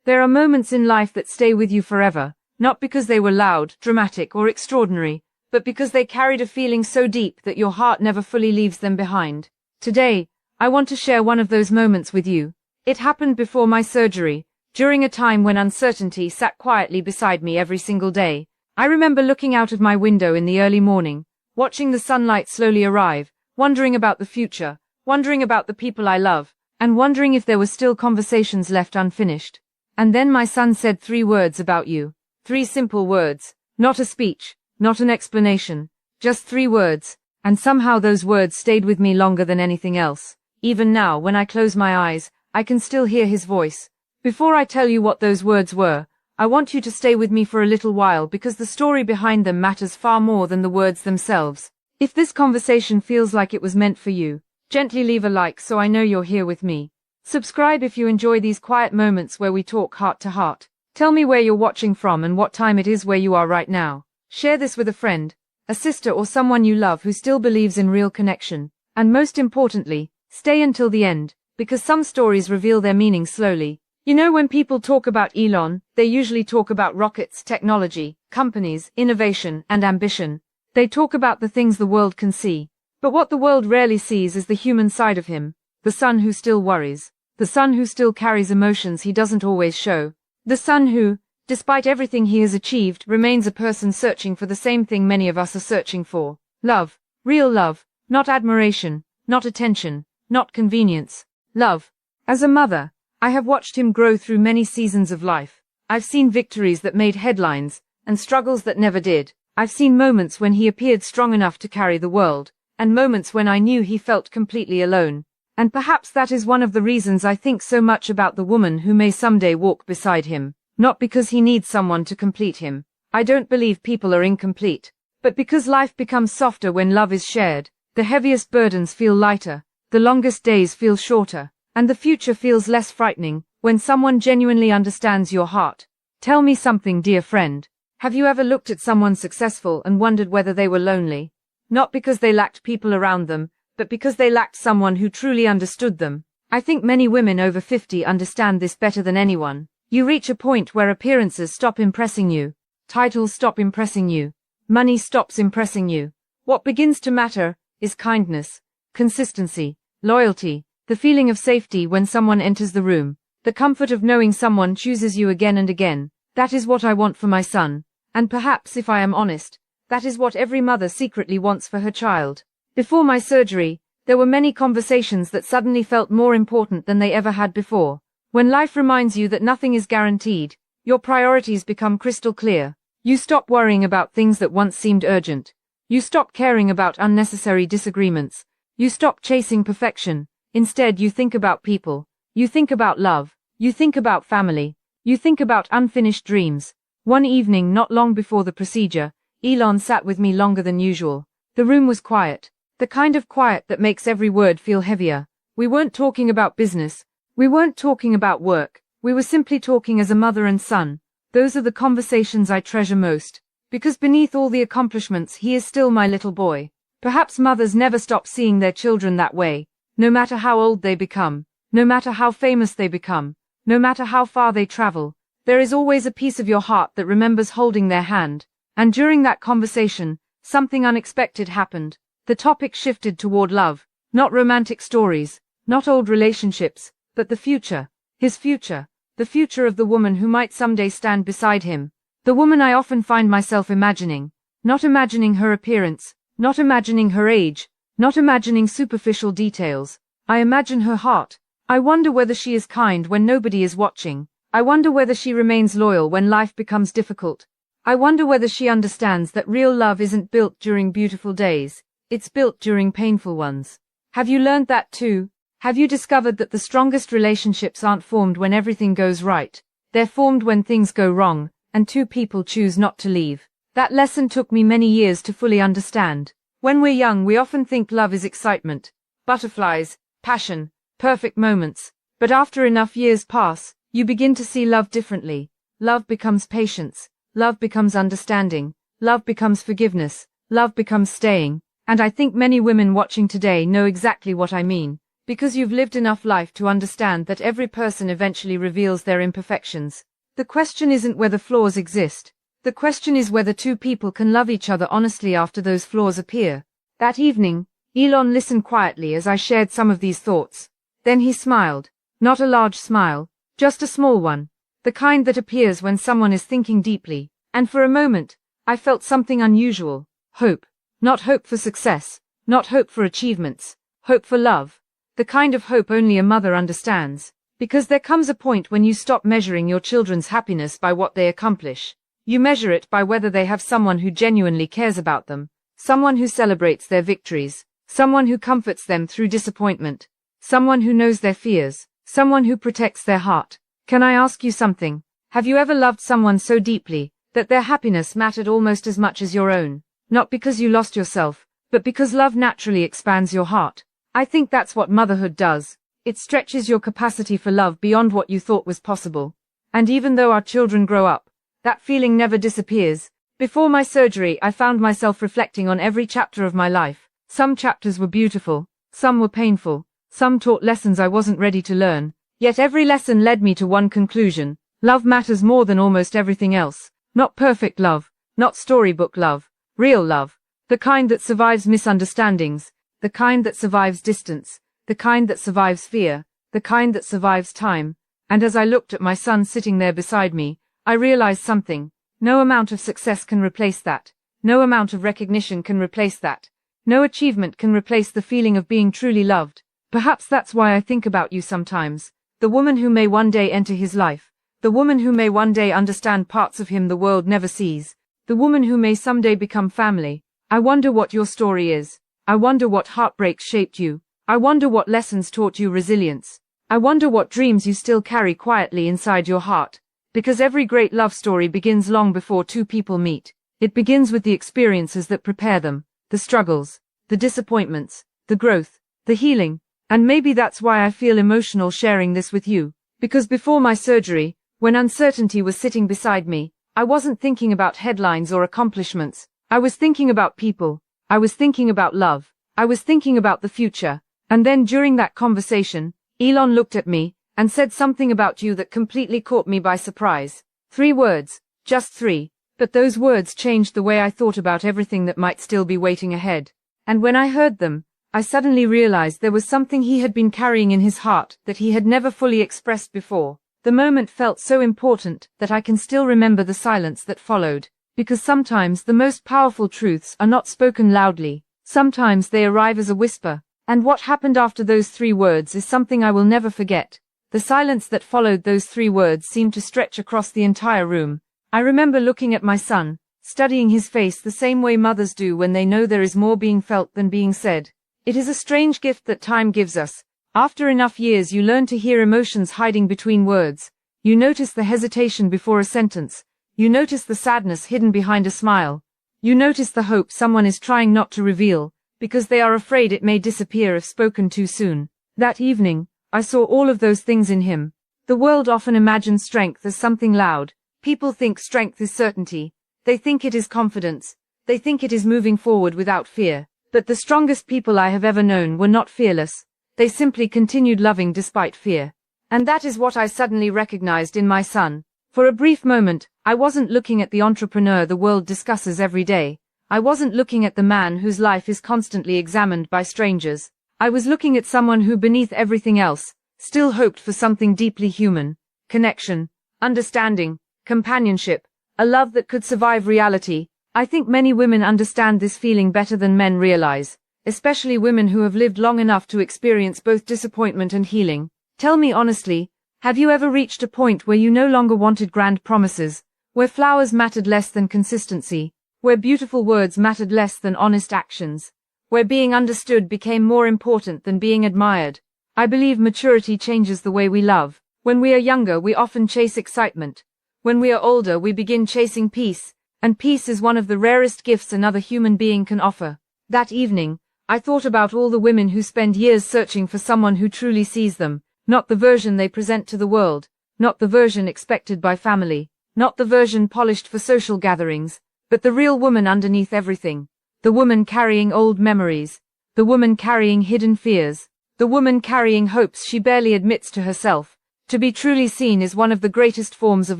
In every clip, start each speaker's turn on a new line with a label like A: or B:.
A: There are moments in life that stay with you forever, not because they were loud, dramatic, or extraordinary, but because they carried a feeling so deep that your heart never fully leaves them behind. Today, I want to share one of those moments with you. It happened before my surgery, during a time when uncertainty sat quietly beside me every single day. I remember looking out of my window in the early morning, watching the sunlight slowly arrive, wondering about the future, wondering about the people I love, and wondering if there were still conversations left unfinished. And then my son said 3 words about you. 3 simple words, not a speech, not an explanation, just 3 words, and somehow those words stayed with me longer than anything else. Even now, when I close my eyes, I can still hear his voice. Before I tell you what those words were, I want you to stay with me for a little while because the story behind them matters far more than the words themselves. If this conversation feels like it was meant for you, gently leave a like so I know you're here with me. Subscribe if you enjoy these quiet moments where we talk heart to heart. Tell me where you're watching from and what time it is where you are right now. Share this with a friend, a sister or someone you love who still believes in real connection. And most importantly, stay until the end, because some stories reveal their meaning slowly. You know, when people talk about Elon, they usually talk about rockets, technology, companies, innovation, and ambition. They talk about the things the world can see. But what the world rarely sees is the human side of him. The son who still worries. The son who still carries emotions he doesn't always show. The son who, despite everything he has achieved, remains a person searching for the same thing many of us are searching for. Love. Real love. Not admiration. Not attention. Not convenience. Love. As a mother, I have watched him grow through many seasons of life. I've seen victories that made headlines, and struggles that never did. I've seen moments when he appeared strong enough to carry the world, and moments when I knew he felt completely alone. And perhaps that is one of the reasons I think so much about the woman who may someday walk beside him. Not because he needs someone to complete him. I don't believe people are incomplete. But because life becomes softer when love is shared, the heaviest burdens feel lighter, the longest days feel shorter, and the future feels less frightening when someone genuinely understands your heart. Tell me something, dear friend. Have you ever looked at someone successful and wondered whether they were lonely? Not because they lacked people around them, but because they lacked someone who truly understood them. I think many women over 50 understand this better than anyone. You reach a point where appearances stop impressing you. Titles stop impressing you. Money stops impressing you. What begins to matter is kindness, consistency, loyalty, the feeling of safety when someone enters the room, the comfort of knowing someone chooses you again and again. That is what I want for my son. And perhaps, if I am honest, that is what every mother secretly wants for her child. Before my surgery, there were many conversations that suddenly felt more important than they ever had before. When life reminds you that nothing is guaranteed, your priorities become crystal clear. You stop worrying about things that once seemed urgent. You stop caring about unnecessary disagreements. You stop chasing perfection. Instead, you think about people. You think about love. You think about family. You think about unfinished dreams. One evening not long before the procedure, Elon sat with me longer than usual. The room was quiet. The kind of quiet that makes every word feel heavier. We weren't talking about business. We weren't talking about work. We were simply talking as a mother and son. Those are the conversations I treasure most. Because beneath all the accomplishments, he is still my little boy. Perhaps mothers never stop seeing their children that way. No matter how old they become. No matter how famous they become. No matter how far they travel. There is always a piece of your heart that remembers holding their hand. And during that conversation, something unexpected happened. The topic shifted toward love. Not romantic stories. Not old relationships. But the future. His future. The future of the woman who might someday stand beside him. The woman I often find myself imagining. Not imagining her appearance. Not imagining her age. Not imagining superficial details. I imagine her heart. I wonder whether she is kind when nobody is watching. I wonder whether she remains loyal when life becomes difficult. I wonder whether she understands that real love isn't built during beautiful days. It's built during painful ones. Have you learned that too? Have you discovered that the strongest relationships aren't formed when everything goes right? They're formed when things go wrong, and two people choose not to leave. That lesson took me many years to fully understand. When we're young, we often think love is excitement, butterflies, passion, perfect moments. But after enough years pass, you begin to see love differently. Love becomes patience. Love becomes understanding. Love becomes forgiveness. Love becomes staying. And I think many women watching today know exactly what I mean. because you've lived enough life to understand that every person eventually reveals their imperfections. The question isn't whether flaws exist. The question is whether two people can love each other honestly after those flaws appear. That evening, Elon listened quietly as I shared some of these thoughts. Then he smiled. Not a large smile, just a small one. The kind that appears when someone is thinking deeply. And for a moment, I felt something unusual. Hope. Not hope for success. Not hope for achievements. Hope for love. The kind of hope only a mother understands. Because there comes a point when you stop measuring your children's happiness by what they accomplish. You measure it by whether they have someone who genuinely cares about them. Someone who celebrates their victories. Someone who comforts them through disappointment. Someone who knows their fears. Someone who protects their heart. Can I ask you something? Have you ever loved someone so deeply that their happiness mattered almost as much as your own? Not because you lost yourself, but because love naturally expands your heart. I think that's what motherhood does. It stretches your capacity for love beyond what you thought was possible. And even though our children grow up, that feeling never disappears. Before my surgery, I found myself reflecting on every chapter of my life. Some chapters were beautiful, some were painful, some taught lessons I wasn't ready to learn. Yet every lesson led me to one conclusion. Love matters more than almost everything else. Not perfect love, not storybook love, real love. The kind that survives misunderstandings, the kind that survives distance, the kind that survives fear, the kind that survives time. And as I looked at my son sitting there beside me, I realized something. No amount of success can replace that. No amount of recognition can replace that. No achievement can replace the feeling of being truly loved. Perhaps that's why I think about you sometimes. The woman who may one day enter his life. The woman who may one day understand parts of him the world never sees. The woman who may someday become family. I wonder what your story is. I wonder what heartbreaks shaped you. I wonder what lessons taught you resilience. I wonder what dreams you still carry quietly inside your heart. Because every great love story begins long before two people meet. It begins with the experiences that prepare them, the struggles, the disappointments, the growth, the healing. And maybe that's why I feel emotional sharing this with you. Because before my surgery, when uncertainty was sitting beside me, I wasn't thinking about headlines or accomplishments. I was thinking about people. I was thinking about love. I was thinking about the future. And then during that conversation, Elon looked at me and said something about you that completely caught me by surprise. 3 words, just 3, but those words changed the way I thought about everything that might still be waiting ahead. And when I heard them, I suddenly realized there was something he had been carrying in his heart that he had never fully expressed before. The moment felt so important that I can still remember the silence that followed, because sometimes the most powerful truths are not spoken loudly. Sometimes they arrive as a whisper. And what happened after those 3 words is something I will never forget. The silence that followed those 3 words seemed to stretch across the entire room. I remember looking at my son, studying his face the same way mothers do when they know there is more being felt than being said. It is a strange gift that time gives us. After enough years you learn to hear emotions hiding between words. You notice the hesitation before a sentence. You notice the sadness hidden behind a smile. You notice the hope someone is trying not to reveal, because they are afraid it may disappear if spoken too soon. That evening, I saw all of those things in him. The world often imagines strength as something loud. People think strength is certainty. They think it is confidence. They think it is moving forward without fear. But the strongest people I have ever known were not fearless. They simply continued loving despite fear. And that is what I suddenly recognized in my son. For a brief moment, I wasn't looking at the entrepreneur the world discusses every day. I wasn't looking at the man whose life is constantly examined by strangers. I was looking at someone who, beneath everything else, still hoped for something deeply human. Connection, understanding, companionship, a love that could survive reality. I think many women understand this feeling better than men realize, especially women who have lived long enough to experience both disappointment and healing. Tell me honestly, have you ever reached a point where you no longer wanted grand promises, where flowers mattered less than consistency, where beautiful words mattered less than honest actions, where being understood became more important than being admired? I believe maturity changes the way we love. When we are younger, we often chase excitement. When we are older, we begin chasing peace, and peace is one of the rarest gifts another human being can offer. That evening, I thought about all the women who spend years searching for someone who truly sees them, not the version they present to the world, not the version expected by family, not the version polished for social gatherings, but the real woman underneath everything. The woman carrying old memories, the woman carrying hidden fears, the the woman carrying hopes she barely admits to herself. To be truly seen is one of the greatest forms of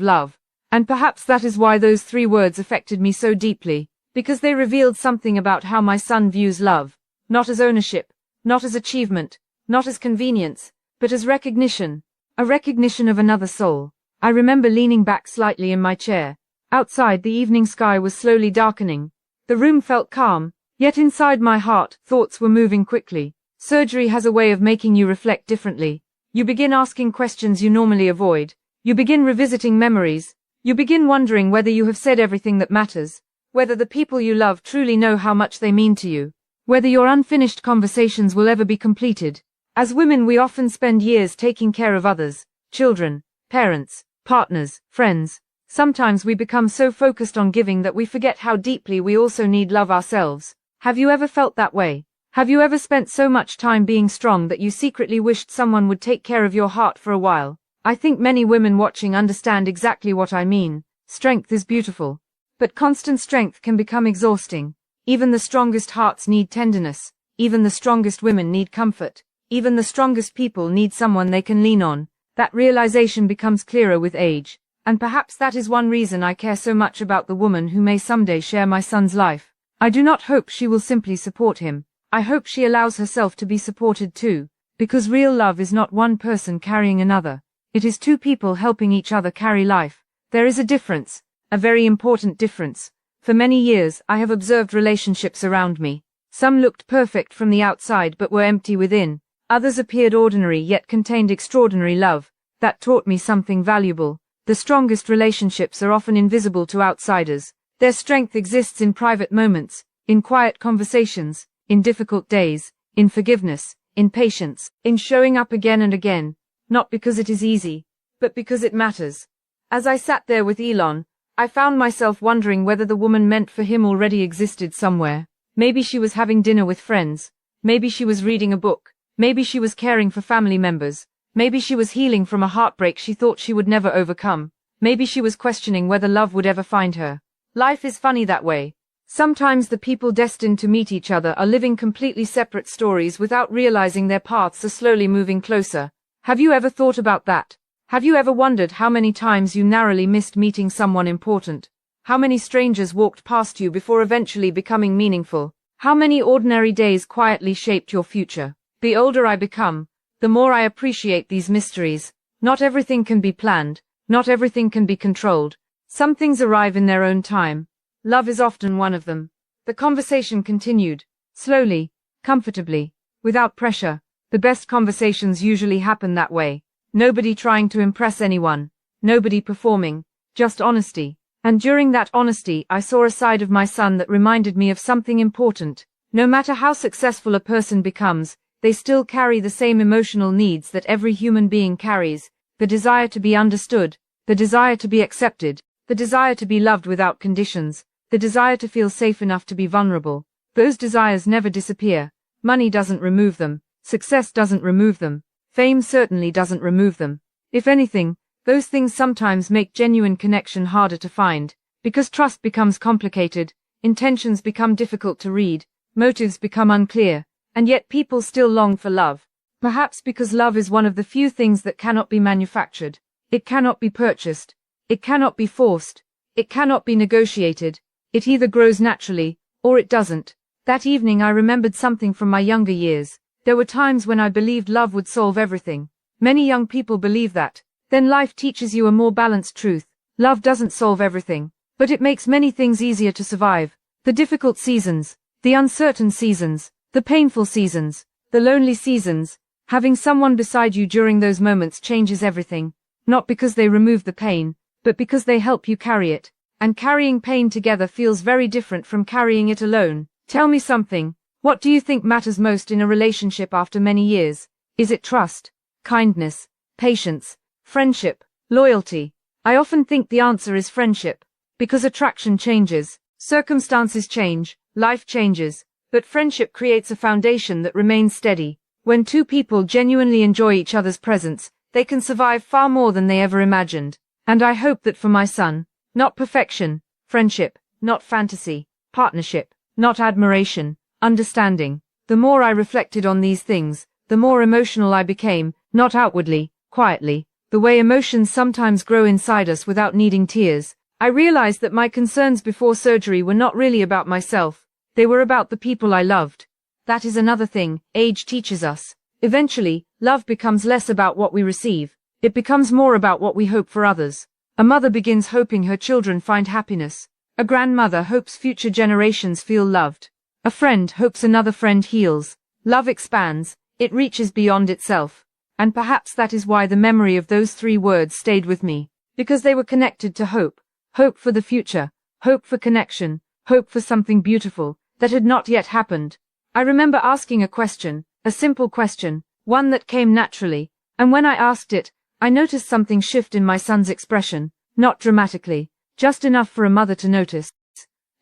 A: love. And perhaps that is why those 3 words affected me so deeply, because they revealed something about how my son views love, not as ownership, not as achievement, not as convenience, but as recognition, a recognition of another soul. I remember leaning back slightly in my chair. Outside, the evening sky was slowly darkening. The room felt calm, yet inside my heart, thoughts were moving quickly. Surgery has a way of making you reflect differently. You begin asking questions you normally avoid. You begin revisiting memories. You begin wondering whether you have said everything that matters, whether the people you love truly know how much they mean to you, whether your unfinished conversations will ever be completed. As women, we often spend years taking care of others, children, parents, partners, friends. Sometimes we become so focused on giving that we forget how deeply we also need love ourselves. Have you ever felt that way? Have you ever spent so much time being strong that you secretly wished someone would take care of your heart for a while? I think many women watching understand exactly what I mean. Strength is beautiful. But constant strength can become exhausting. Even the strongest hearts need tenderness. Even the strongest women need comfort. Even the strongest people need someone they can lean on. That realization becomes clearer with age. And perhaps that is one reason I care so much about the woman who may someday share my son's life. I do not hope she will simply support him. I hope she allows herself to be supported too. Because real love is not one person carrying another. It is 2 people helping each other carry life. There is a difference. A very important difference. For many years, I have observed relationships around me. Some looked perfect from the outside but were empty within. Others appeared ordinary yet contained extraordinary love. That taught me something valuable. The strongest relationships are often invisible to outsiders. Their strength exists in private moments, in quiet conversations, in difficult days, in forgiveness, in patience, in showing up again and again, not because it is easy, but because it matters. As I sat there with Elon, I found myself wondering whether the woman meant for him already existed somewhere. Maybe she was having dinner with friends. Maybe she was reading a book. Maybe she was caring for family members. Maybe she was healing from a heartbreak she thought she would never overcome. Maybe she was questioning whether love would ever find her. Life is funny that way. Sometimes the people destined to meet each other are living completely separate stories without realizing their paths are slowly moving closer. Have you ever thought about that? Have you ever wondered how many times you narrowly missed meeting someone important? How many strangers walked past you before eventually becoming meaningful? How many ordinary days quietly shaped your future? The older I become, the more I appreciate these mysteries. Not everything can be planned. Not everything can be controlled. Some things arrive in their own time. Love is often one of them. The conversation continued. Slowly, comfortably, without pressure. The best conversations usually happen that way. Nobody trying to impress anyone. Nobody performing. Just honesty. And during that honesty, I saw a side of my son that reminded me of something important. No matter how successful a person becomes, they still carry the same emotional needs that every human being carries. The desire to be understood. The desire to be accepted. The desire to be loved without conditions. The desire to feel safe enough to be vulnerable. Those desires never disappear. Money doesn't remove them. Success doesn't remove them. Fame certainly doesn't remove them. If anything, those things sometimes make genuine connection harder to find, because trust becomes complicated, intentions become difficult to read, motives become unclear, and yet people still long for love. Perhaps because love is one of the few things that cannot be manufactured. It cannot be purchased. It cannot be forced. It cannot be negotiated. It either grows naturally, or it doesn't. That evening I remembered something from my younger years. There were times when I believed love would solve everything. Many young people believe that. Then life teaches you a more balanced truth. Love doesn't solve everything, but it makes many things easier to survive. The difficult seasons, the uncertain seasons, the painful seasons, the lonely seasons. Having someone beside you during those moments changes everything. Not because they remove the pain, but because they help you carry it. And carrying pain together feels very different from carrying it alone. Tell me something. What do you think matters most in a relationship after many years? Is it trust, kindness, patience, friendship, loyalty? I often think the answer is friendship. Because attraction changes, circumstances change, life changes, but friendship creates a foundation that remains steady. When 2 people genuinely enjoy each other's presence, they can survive far more than they ever imagined. And I hope that for my son, not perfection, friendship, not fantasy, partnership, not admiration, understanding. The more I reflected on these things, the more emotional I became, not outwardly, quietly, the way emotions sometimes grow inside us without needing tears. I realized that my concerns before surgery were not really about myself, they were about the people I loved. That is another thing age teaches us. Eventually, love becomes less about what we receive, it becomes more about what we hope for others. A mother begins hoping her children find happiness. A grandmother hopes future generations feel loved. A friend hopes another friend heals. Love expands, it reaches beyond itself. And perhaps that is why the memory of those 3 words stayed with me. Because they were connected to hope. Hope for the future. Hope for connection. Hope for something beautiful that had not yet happened. I remember asking a question, a simple question, one that came naturally, and when I asked it, I noticed something shift in my son's expression, not dramatically, just enough for a mother to notice.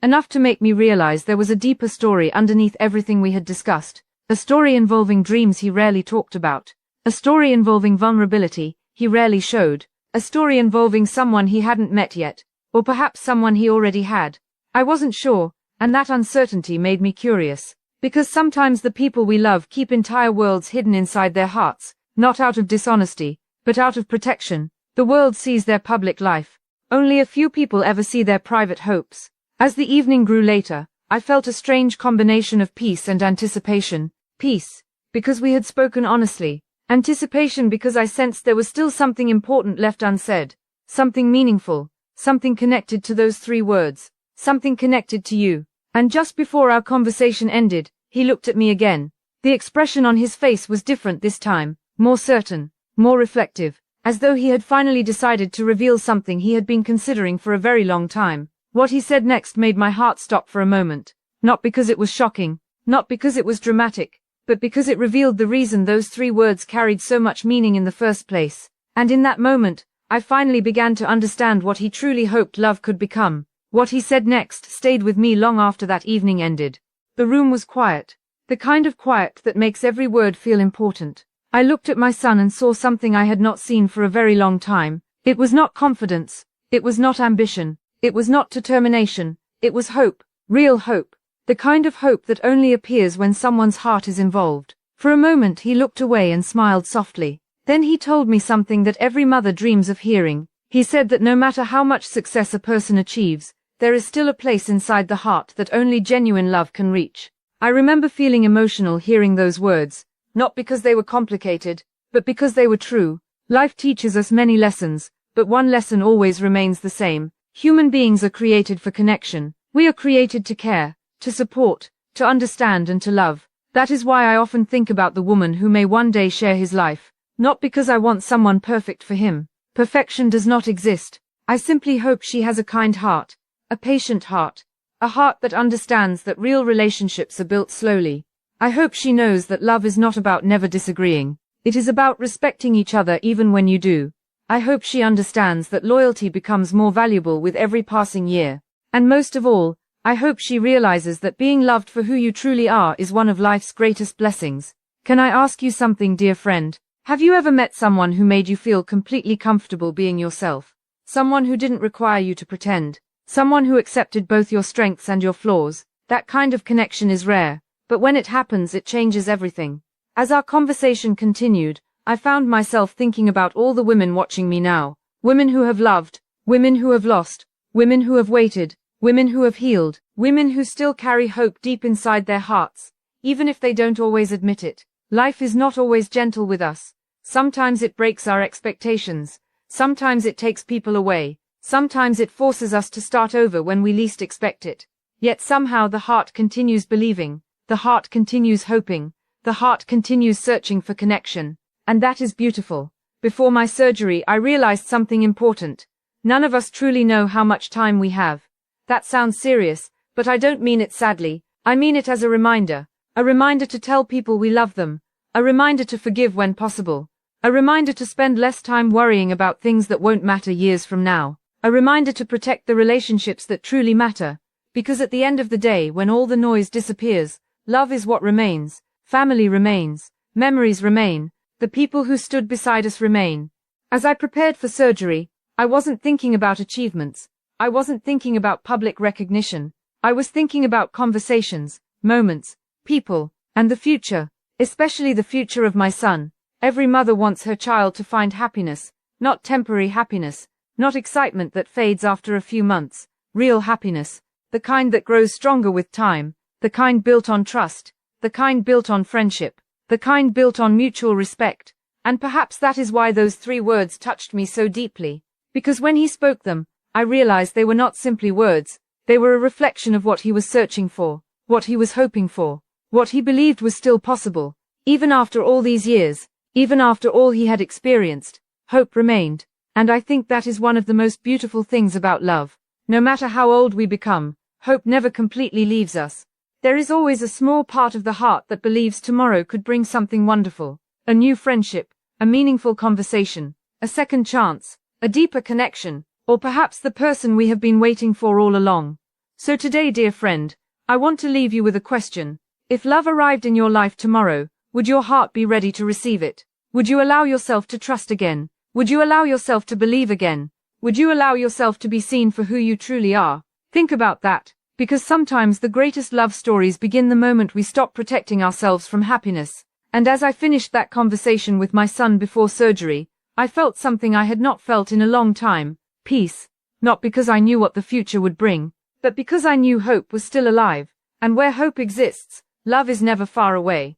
A: Enough to make me realize there was a deeper story underneath everything we had discussed, a story involving dreams he rarely talked about, a story involving vulnerability he rarely showed, a story involving someone he hadn't met yet, or perhaps someone he already had. I wasn't sure, and that uncertainty made me curious. Because sometimes the people we love keep entire worlds hidden inside their hearts, not out of dishonesty, but out of protection. The world sees their public life. Only a few people ever see their private hopes. As the evening grew later, I felt a strange combination of peace and anticipation. Peace, because we had spoken honestly. Anticipation because I sensed there was still something important left unsaid. Something meaningful. Something connected to those 3 words. Something connected to you. And just before our conversation ended, he looked at me again. The expression on his face was different this time, more certain, more reflective, as though he had finally decided to reveal something he had been considering for a very long time. What he said next made my heart stop for a moment, not because it was shocking, not because it was dramatic, but because it revealed the reason those 3 words carried so much meaning in the first place. And in that moment, I finally began to understand what he truly hoped love could become. What he said next stayed with me long after that evening ended. The room was quiet. The kind of quiet that makes every word feel important. I looked at my son and saw something I had not seen for a very long time. It was not confidence. It was not ambition. It was not determination. It was hope. Real hope. The kind of hope that only appears when someone's heart is involved. For a moment he looked away and smiled softly. Then he told me something that every mother dreams of hearing. He said that no matter how much success a person achieves, there is still a place inside the heart that only genuine love can reach. I remember feeling emotional hearing those words, not because they were complicated, but because they were true. Life teaches us many lessons, but one lesson always remains the same. Human beings are created for connection. We are created to care, to support, to understand and to love. That is why I often think about the woman who may one day share his life. Not because I want someone perfect for him. Perfection does not exist. I simply hope she has a kind heart. A patient heart. A heart that understands that real relationships are built slowly. I hope she knows that love is not about never disagreeing. It is about respecting each other even when you do. I hope she understands that loyalty becomes more valuable with every passing year. And most of all, I hope she realizes that being loved for who you truly are is one of life's greatest blessings. Can I ask you something, dear friend? Have you ever met someone who made you feel completely comfortable being yourself? Someone who didn't require you to pretend? Someone who accepted both your strengths and your flaws? That kind of connection is rare, but when it happens it changes everything. As our conversation continued, I found myself thinking about all the women watching me now. Women who have loved, women who have lost, women who have waited, women who have healed, women who still carry hope deep inside their hearts, even if they don't always admit it. Life is not always gentle with us. Sometimes it breaks our expectations. Sometimes it takes people away. Sometimes it forces us to start over when we least expect it. Yet somehow the heart continues believing. The heart continues hoping. The heart continues searching for connection. And that is beautiful. Before my surgery, I realized something important. None of us truly know how much time we have. That sounds serious, but I don't mean it sadly. I mean it as a reminder. A reminder to tell people we love them. A reminder to forgive when possible. A reminder to spend less time worrying about things that won't matter years from now. A reminder to protect the relationships that truly matter. Because at the end of the day, when all the noise disappears, love is what remains. Family remains. Memories remain. The people who stood beside us remain. As I prepared for surgery, I wasn't thinking about achievements. I wasn't thinking about public recognition. I was thinking about conversations, moments, people, and the future. especially the future of my son. Every mother wants her child to find happiness, not temporary happiness, not excitement that fades after a few months, real happiness, the kind that grows stronger with time, the kind built on trust, the kind built on friendship, the kind built on mutual respect. And perhaps that is why those 3 words touched me so deeply, because when he spoke them, I realized they were not simply words, they were a reflection of what he was searching for, what he was hoping for, what he believed was still possible. Even after all these years, even after all he had experienced, hope remained, and I think that is one of the most beautiful things about love. No matter how old we become, hope never completely leaves us. There is always a small part of the heart that believes tomorrow could bring something wonderful, a new friendship, a meaningful conversation, a second chance, a deeper connection, or perhaps the person we have been waiting for all along. So today, dear friend, I want to leave you with a question. If love arrived in your life tomorrow, would your heart be ready to receive it? Would you allow yourself to trust again? Would you allow yourself to believe again? Would you allow yourself to be seen for who you truly are? Think about that, because sometimes the greatest love stories begin the moment we stop protecting ourselves from happiness. And as I finished that conversation with my son before surgery, I felt something I had not felt in a long time, peace, not because I knew what the future would bring, but because I knew hope was still alive, and where hope exists, love is never far away.